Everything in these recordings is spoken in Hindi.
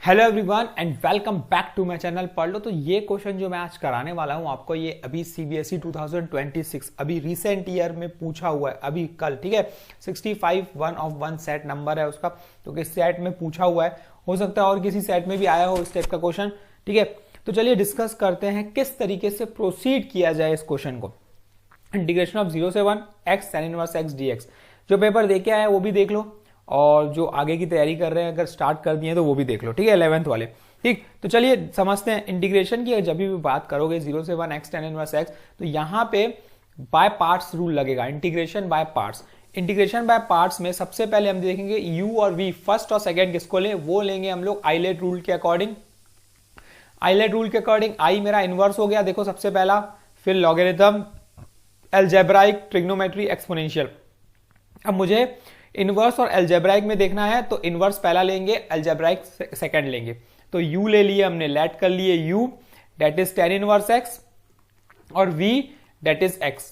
Hello everyone and welcome back to my channel पढ़ लो। तो ये क्वेश्चन जो मैं आज कराने वाला हूँ आपको, ये अभी सीबीएसई 2026 अभी रिसेंट ईयर में पूछा हुआ है, अभी कल, ठीक है। 65 1 ऑफ 1 सेट नंबर है उसका, तो किस सेट में पूछा हुआ है, हो सकता है और किसी सेट में भी आया हो इस टाइप का क्वेश्चन, ठीक है। तो चलिए डिस्कस करते हैं किस तरीके से प्रोसीड किया जाए इस क्वेश्चन को। इंटीग्रेशन ऑफ 0 से 1 x tan inverse x dx, जो पेपर देके आया वो भी देख लो, और जो आगे की तैयारी कर रहे हैं अगर स्टार्ट कर दिए तो वो भी देख लो, ठीक है, 11th वाले। ठीक, तो चलिए समझते हैं इंटीग्रेशन की। जब भी बात करोगे 0 से 1 x tan इनवर्स x, तो यहां पे बाय पार्ट्स रूल लगेगा, integration by parts. Integration by parts में सबसे पहले हम देखेंगे u और v, फर्स्ट और सेकंड किसको लें, वो लेंगे हम लोग आइलेट रूल के अकॉर्डिंग। आइलेट रूल के अकॉर्डिंग आई मेरा इनवर्स हो गया, देखो सबसे पहला, फिर लॉगरिथम, अलजेब्राइक, ट्रिग्नोमेट्री, एक्सपोनेंशियल। अब मुझे इनवर्स और अलजेब्राइक में देखना है, तो इनवर्स पहला लेंगे, अलजेब्राइक सेकंड लेंगे। तो u ले लिए हमने, लेट कर लिए u that is tan inverse x और v दैट इज x।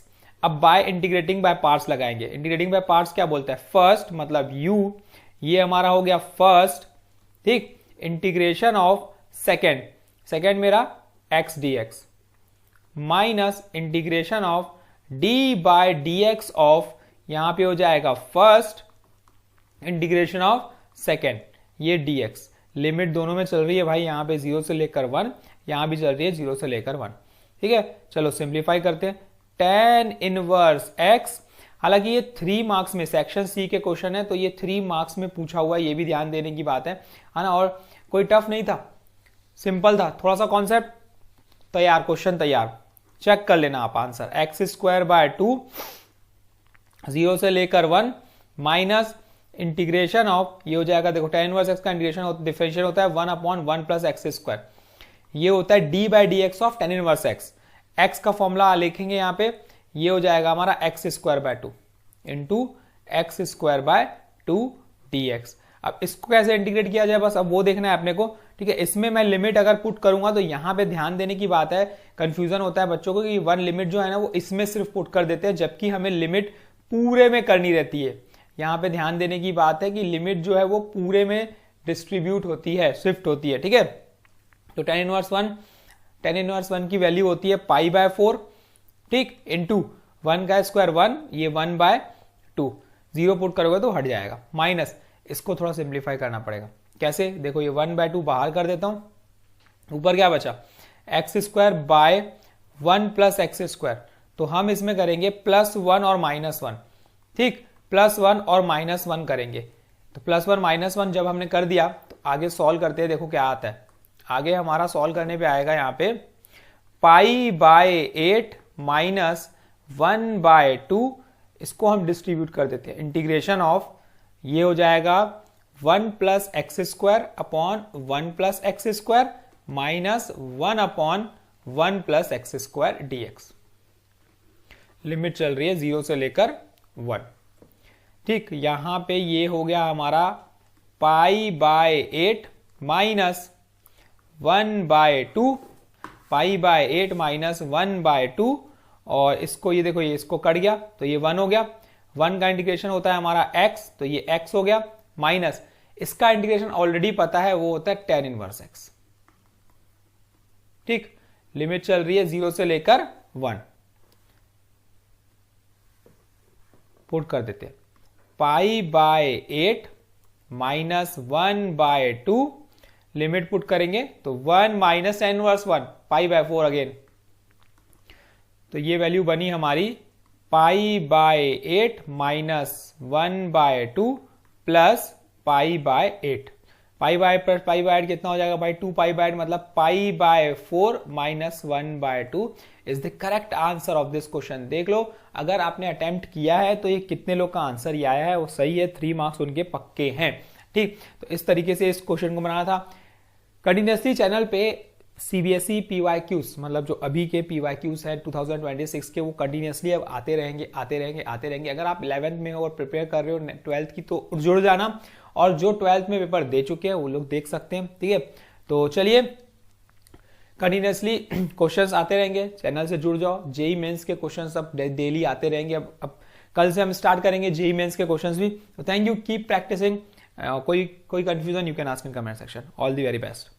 अब बाय इंटीग्रेटिंग बाय पार्ट्स लगाएंगे। इंटीग्रेटिंग बाय पार्ट्स क्या बोलते हैं, फर्स्ट मतलब u, ये हमारा हो गया फर्स्ट, ठीक, इंटीग्रेशन ऑफ सेकंड, सेकंड मेरा x dx, minus integration of d by dx of, यहां पे हो जाएगा फर्स्ट इंटीग्रेशन ऑफ सेकेंड, ये dx। लिमिट दोनों में चल रही है भाई, यहां पे 0 से लेकर 1, यहां भी चल रही है 0 से लेकर 1, ठीक है। चलो सिंप्लीफाई करते हैं, tan इनवर्स x, हालांकि ये 3 मार्क्स में, सेक्शन सी के क्वेश्चन है तो ये 3 मार्क्स में पूछा हुआ है, ये भी ध्यान देने की बात है ना। और कोई टफ नहीं था, सिंपल था, थोड़ा सा कॉन्सेप्ट तैयार, क्वेश्चन तैयार, चेक कर लेना आप आंसर। एक्स स्क्वायर बाय 2 0 से लेकर 1 माइनस इंटीग्रेशन ऑफ, ये हो जाएगा, देखो tan इनवर्स x का इंटीग्रेशन डिफरेंशियल होता है 1 अपॉन 1 प्लस एक्स स्क्वायर, ये होता है d by D x of tan inverse x। x का फॉर्मूला लिखेंगे यहाँ पे, ये हो जाएगा हमारा x square by 2 into x square by 2 dx। अब इसको कैसे इंटीग्रेट किया जाए, बस अब वो देखना है अपने को, ठीक है। इसमें मैं लिमिट अगर पुट करूंगा तो यहाँ पे ध्यान देने की बात है, कंफ्यूजन होता है बच्चों को कि वन लिमिट जो है ना वो इसमें सिर्फ पुट कर देते हैं, जबकि हमें लिमिट पूरे में करनी रहती है। यहां पे ध्यान देने की बात है कि लिमिट जो है वो पूरे में डिस्ट्रीब्यूट होती है, शिफ्ट होती है, ठीक है। तो tan इनवर्स 1 की वैल्यू होती है पाई बाय 4, ठीक, इंटू 1 का स्क्वायर 1, ये 1 बाय 2, 0 पुट करोगे तो हट जाएगा, माइनस इसको थोड़ा सिंप्लीफाई करना पड़ेगा। कैसे, देखो ये 1 बाय 2 बाहर कर देता हूं, ऊपर क्या बचा, x square by 1 plus x square. तो हम इसमें करेंगे +1 और -1, ठीक, +1 और -1 करेंगे। तो +1 -1 जब हमने कर दिया तो आगे सॉल्व करते हैं, देखो क्या आता है। आगे हमारा सॉल्व करने पे आएगा यहाँ पे पाई बाय 8 माइनस 1 बाय 2, इसको हम डिस्ट्रीब्यूट कर देते हैं। इंटीग्रेशन ऑफ, ये हो जाएगा 1 plus x square upon 1 plus x square minus 1 upon 1 plus x square dx। Limit चल रही है 0 से लेकर 1, ठीक। यहां पे ये हो गया हमारा pi by 8 minus 1 by 2, pi by 8 minus 1 by 2, और इसको ये देखो, ये इसको कट गया तो ये 1 हो गया। 1 का इंटीग्रेशन होता है हमारा x, तो ये x हो गया, माइनस इसका इंटीग्रेशन ऑलरेडी पता है, वो होता है tan इनवर्स x, ठीक। लिमिट चल रही है 0 से लेकर 1, पुट कर देते, pi by 8 minus 1 by 2, limit put करेंगे तो 1 minus tan inverse 1, pi by 4 again, तो ये वैल्यू बनी हमारी pi by 8 minus 1 by 2 plus pi by 8। Pi by plus pi by 8 कितना हो जाएगा भाई, 2 पाई बाय 8, मतलब pi by 4 minus 1 by 2 is the correct answer of this question. देख लो, अगर आपने अटेम्प्ट किया है तो ये कितने लोग का आंसर ये आया है, वो सही है, 3 मार्क्स उनके पक्के हैं, ठीक। तो इस तरीके से इस क्वेश्चन को बनाना था। कंटिन्यूसली चैनल पे सीबीएसई PYQs, मतलब जो अभी के PYQs है 2026 के, वो कंटिन्यूसली अब आते रहेंगे आते रहेंगे आते रहेंगे। अगर आप 11th में हो और प्रिपेयर कर रहे हो 12th की, तो जुड़ जाना, और जो 12th में पेपर दे चुके हैं वो लोग देख सकते हैं, ठीक है। तो चलिए कंटिन्यूसली क्वेश्चंस आते रहेंगे, चैनल से जुड़ जाओ। जेई मेंस के क्वेश्चंस अब डेली आते रहेंगे, अब कल से हम स्टार्ट करेंगे जेई मेंस के क्वेश्चंस भी। तो थैंक यू, कीप प्रैक्टिसिंग कोई confusion you can ask in comment section. All the very best.